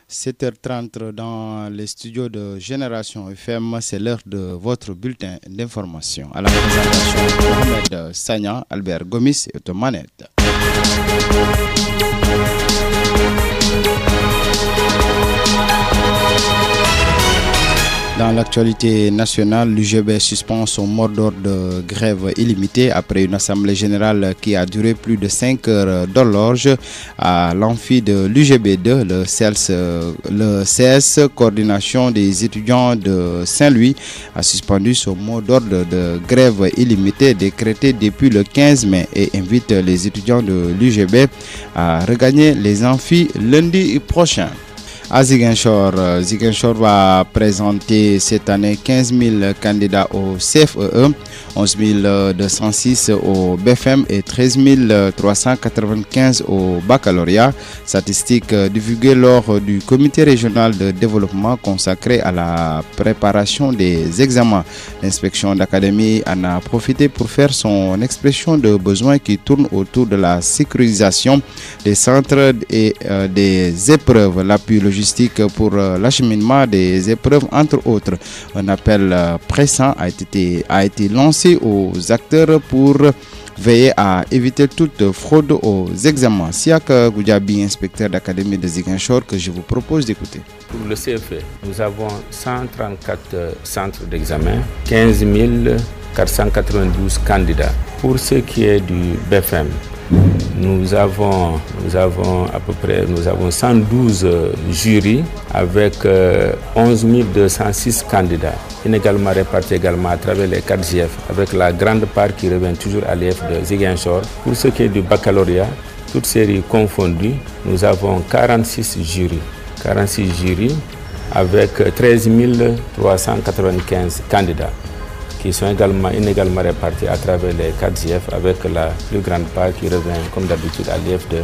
7h30 dans les studios de Génération FM, c'est l'heure de votre bulletin d'information. À la présentation, Mohamed Sagna, Albert Gomis et Otomanette. Dans l'actualité nationale, l'UGB suspend son mot d'ordre de grève illimité après une assemblée générale qui a duré plus de 5 heures d'horloge à l'amphi de l'UGB2. Le CS, coordination des étudiants de Saint-Louis, a suspendu son mot d'ordre de grève illimité décrété depuis le 15 mai et invite les étudiants de l'UGB à regagner les amphis lundi prochain. À Ziguinchor va présenter cette année 15 000 candidats au CFEE, 11 206 au BFM et 13 395 au baccalauréat. Statistiques divulguées lors du comité régional de développement consacré à la préparation des examens. L'inspection d'académie en a profité pour faire son expression de besoin qui tourne autour de la sécurisation des centres et des épreuves, l'appui logistique pour l'acheminement des épreuves, entre autres. Un appel pressant a été lancé aux acteurs pour veiller à éviter toute fraude aux examens. Siak Goudiaby, inspecteur d'académie de Ziguinchor, que je vous propose d'écouter. Pour le CFE, nous avons 134 centres d'examen, 15 492 candidats. Pour ce qui est du BFM, nous avons 112 jurys avec 11 206 candidats, inégalement répartis également à travers les 4 GF, avec la grande part qui revient toujours à l'EF de Ziguinchor. Pour ce qui est du baccalauréat, toutes séries confondues, nous avons 46 jurys avec 13 395 candidats, qui sont inégalement répartis à travers les 4 GF avec la plus grande part qui revient comme d'habitude à l'IF de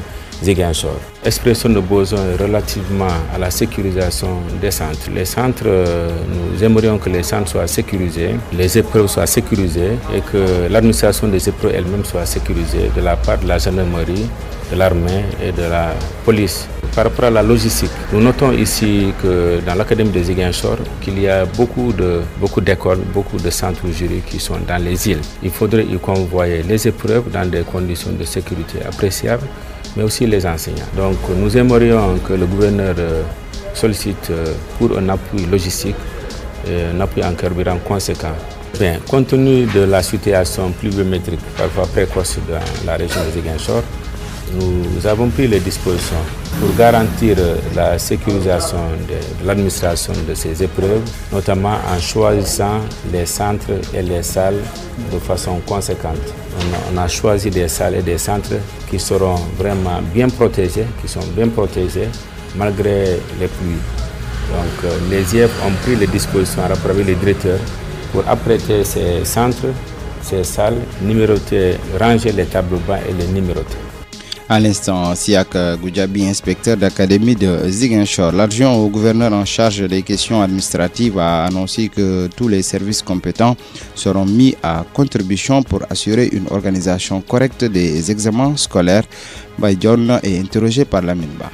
Ziguinchor. Expression de besoin relativement à la sécurisation des centres. Les centres, nous aimerions que les centres soient sécurisés, les épreuves soient sécurisées et que l'administration des épreuves elle-même soit sécurisée de la part de la gendarmerie, de l'armée et de la police. Par rapport à la logistique, nous notons ici que dans l'académie de Ziguinchor, qu'il y a beaucoup d'écoles, beaucoup de centres juridiques qui sont dans les îles. Il faudrait y convoyer les épreuves dans des conditions de sécurité appréciables, mais aussi les enseignants. Donc nous aimerions que le gouverneur sollicite pour un appui logistique, un appui en carburant conséquent. Bien, compte tenu de la situation pluviométrique parfois précoce dans la région de Ziguinchor, nous avons pris les dispositions pour garantir la sécurisation de l'administration de ces épreuves, notamment en choisissant les centres et les salles de façon conséquente. On a choisi des salles et des centres qui seront vraiment bien protégés, malgré les pluies. Donc les IEF ont pris les dispositions à rapport avec les directeurs pour apprêter ces centres, ces salles, numéroter, ranger les tableaux bancs et les numéroter. À l'instant, Siak Goudiaby, inspecteur d'académie de Ziguinchor, l'adjoint au gouverneur en charge des questions administratives, a annoncé que tous les services compétents seront mis à contribution pour assurer une organisation correcte des examens scolaires. Baïdjon est interrogé par la Minba.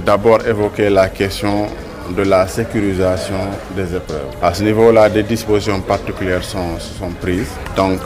D'abord évoquer la question de la sécurisation des épreuves. À ce niveau-là, des dispositions particulières sont prises. Donc,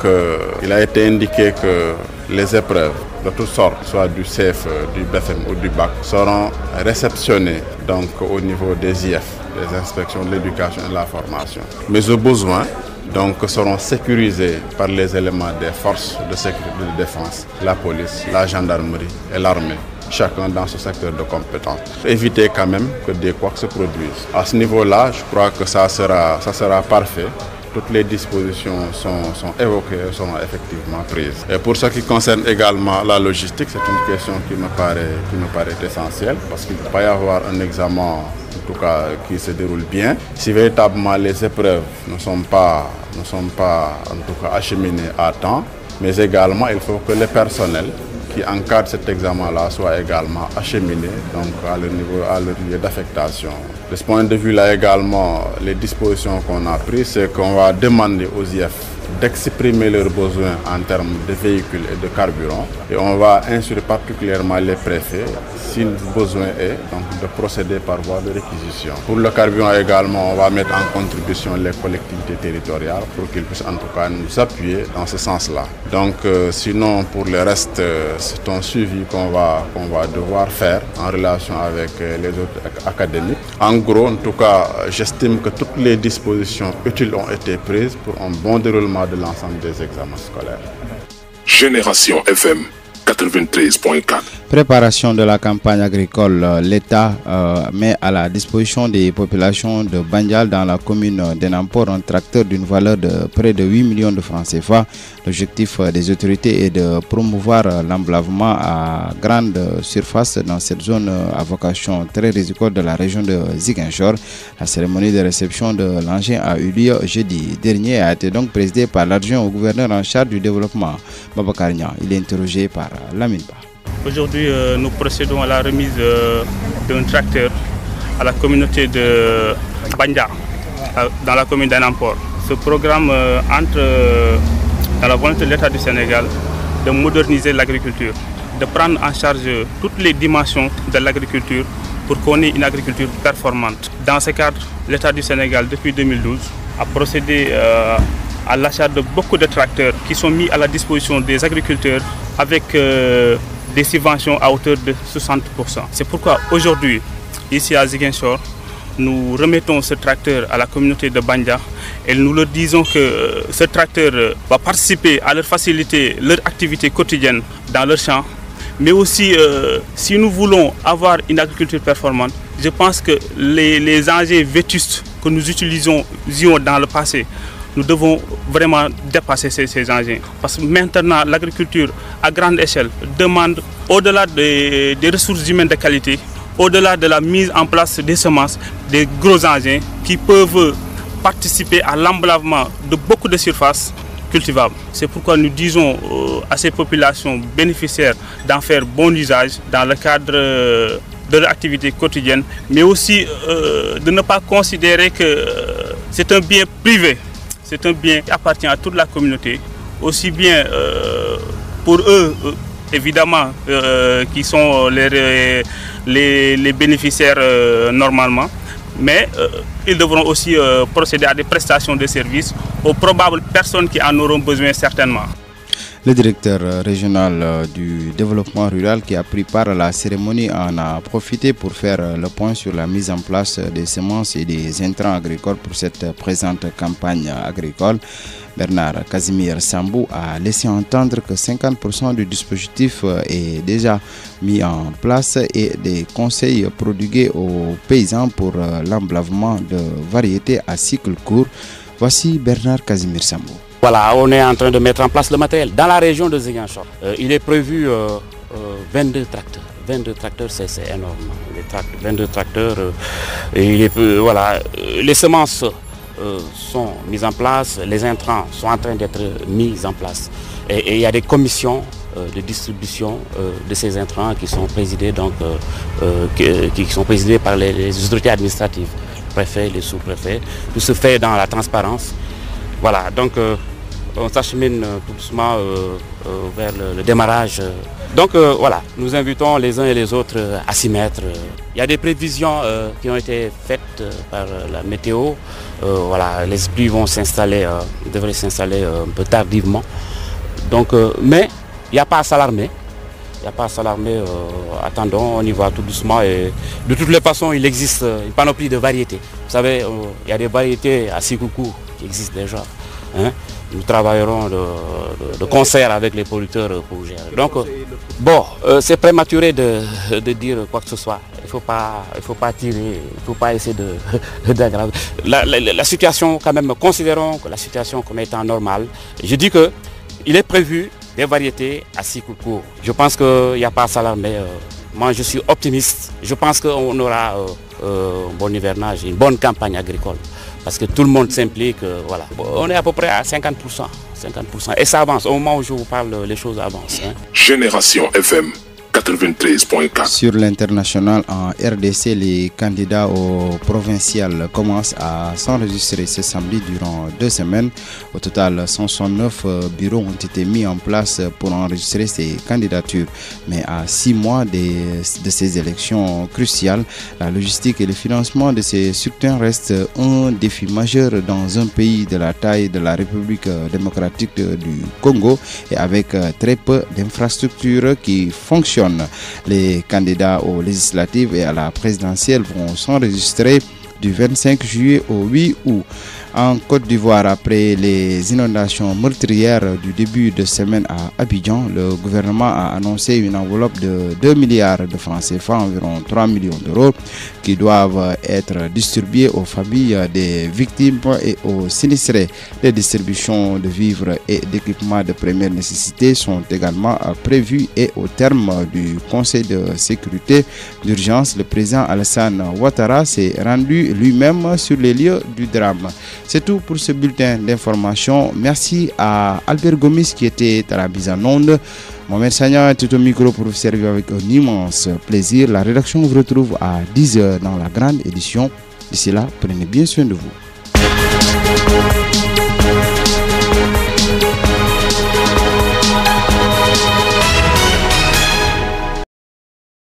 il a été indiqué que les épreuves de toutes sortes, soit du CFE, du BFM ou du BAC, seront réceptionnées donc, au niveau des IF, des inspections de l'éducation et de la formation. Mais au besoin, donc, seront sécurisés par les éléments des forces de sécurité de défense, la police, la gendarmerie et l'armée, chacun dans ce secteur de compétence. Éviter quand même que des couacs se produisent. À ce niveau-là, je crois que ça sera parfait. Toutes les dispositions sont évoquées, sont effectivement prises. Et pour ce qui concerne également la logistique, c'est une question qui me paraît essentielle parce qu'il ne peut pas y avoir un examen en tout cas qui se déroule bien. Si véritablement les épreuves ne sont pas en tout cas acheminées à temps, mais également il faut que les personnels qui encadrent cet examen-là soient également acheminés donc à leur lieu d'affectation. De ce point de vue-là également, les dispositions qu'on a prises, c'est qu'on va demander aux IF d'exprimer leurs besoins en termes de véhicules et de carburant. Et on va instruire particulièrement les préfets, si besoin est, donc de procéder par voie de réquisition. Pour le carburant également, on va mettre en contribution les collectivités territoriales pour qu'ils puissent en tout cas nous appuyer dans ce sens-là. Donc sinon pour le reste, c'est un suivi qu'on va devoir faire en relation avec les autres académiques. En gros, en tout cas, j'estime que toutes les dispositions utiles ont été prises pour un bon déroulement de l'ensemble des examens scolaires. Génération FM 93.4. Préparation de la campagne agricole, l'État met à la disposition des populations de Bandial dans la commune d'Enampor un tracteur d'une valeur de près de 8 millions de francs CFA. L'objectif des autorités est de promouvoir l'emblavement à grande surface dans cette zone à vocation très risicole de la région de Ziguinchor. La cérémonie de réception de l'engin a eu lieu jeudi dernier et a été donc présidée par l'adjoint au gouverneur en charge du développement, Babacar Niang. Il est interrogé par Lamine Ba. Aujourd'hui, nous procédons à la remise d'un tracteur à la communauté de Bandia, dans la commune d'Enampor. Ce programme entre dans la volonté de l'État du Sénégal de moderniser l'agriculture, de prendre en charge toutes les dimensions de l'agriculture pour qu'on ait une agriculture performante. Dans ce cadre, l'État du Sénégal, depuis 2012, a procédé à l'achat de beaucoup de tracteurs qui sont mis à la disposition des agriculteurs avec des subventions à hauteur de 60%. C'est pourquoi aujourd'hui, ici à Ziguinchor, nous remettons ce tracteur à la communauté de Bandia et nous leur disons que ce tracteur va participer à leur faciliter leur activité quotidienne dans leur champ. Mais aussi, si nous voulons avoir une agriculture performante, je pense que les engins vétustes que nous utilisions dans le passé, nous devons vraiment dépasser ces engins. Parce que maintenant, l'agriculture à grande échelle demande, au-delà des ressources humaines de qualité, au-delà de la mise en place des semences, des gros engins qui peuvent participer à l'emblavement de beaucoup de surfaces cultivables. C'est pourquoi nous disons à ces populations bénéficiaires d'en faire bon usage dans le cadre de leur activité quotidienne, mais aussi de ne pas considérer que c'est un bien privé. C'est un bien qui appartient à toute la communauté, aussi bien pour eux, évidemment, qui sont les bénéficiaires normalement, mais ils devront aussi procéder à des prestations de services aux probables personnes qui en auront besoin certainement. Le directeur régional du développement rural qui a pris part à la cérémonie en a profité pour faire le point sur la mise en place des semences et des intrants agricoles pour cette présente campagne agricole. Bernard Casimir Sambou a laissé entendre que 50% du dispositif est déjà mis en place et des conseils prodigués aux paysans pour l'emblavement de variétés à cycle court. Voici Bernard Casimir Sambou. Voilà, on est en train de mettre en place le matériel. Dans la région de Ziguinchor, il est prévu 22 tracteurs. 22 tracteurs, c'est énorme. 22 tracteurs. Voilà, les semences sont mises en place, les intrants sont en train d'être mis en place. Et il y a des commissions de distribution de ces intrants qui sont présidées, par les autorités administratives, les préfets, les sous-préfets. Tout se fait dans la transparence. Voilà, donc on s'achemine tout doucement vers le démarrage. Donc voilà, nous invitons les uns et les autres à s'y mettre. Il y a des prévisions qui ont été faites par la météo. Voilà, les pluies vont devraient s'installer un peu tardivement. Donc, mais il n'y a pas à s'alarmer. Il n'y a pas à s'alarmer. Attendons, on y va tout doucement. Et de toutes les façons, il existe une panoplie de variétés. Vous savez, il y a des variétés à cycle court qui existent déjà. Hein? Nous travaillerons de concert avec les producteurs pour gérer. Donc, bon, c'est prématuré de dire quoi que ce soit. Il ne faut pas tirer, il ne faut pas essayer d'aggraver. La situation, quand même, considérons que la situation comme étant normale. Je dis qu'il est prévu des variétés à cycle court. Je pense qu'il n'y a pas à s'alarmer. Moi, je suis optimiste. Je pense qu'on aura un bon hivernage, une bonne campagne agricole. Parce que tout le monde s'implique, voilà. On est à peu près à 50%. Et ça avance. Au moment où je vous parle, les choses avancent. Hein. Génération FM 93.4. Sur l'international en RDC, les candidats au provincial commencent à s'enregistrer ce samedi durant 2 semaines. Au total, 169 bureaux ont été mis en place pour enregistrer ces candidatures. Mais à 6 mois de ces élections cruciales, la logistique et le financement de ces scrutins restent un défi majeur dans un pays de la taille de la République démocratique du Congo et avec très peu d'infrastructures qui fonctionnent. Les candidats aux législatives et à la présidentielle vont s'enregistrer du 25 juillet au 8 août. En Côte d'Ivoire, après les inondations meurtrières du début de semaine à Abidjan, le gouvernement a annoncé une enveloppe de 2 milliards de francs CFA, environ 3 millions d'euros, qui doivent être distribués aux familles des victimes et aux sinistrés. Les distributions de vivres et d'équipements de première nécessité sont également prévues et au terme du Conseil de sécurité d'urgence, le président Alassane Ouattara s'est rendu lui-même sur les lieux du drame. C'est tout pour ce bulletin d'information. Merci à Albert Gomis qui était à la mise en onde. Mohamed Sagna est au micro pour vous servir avec un immense plaisir. La rédaction vous retrouve à 10h dans la grande édition. D'ici là, prenez bien soin de vous.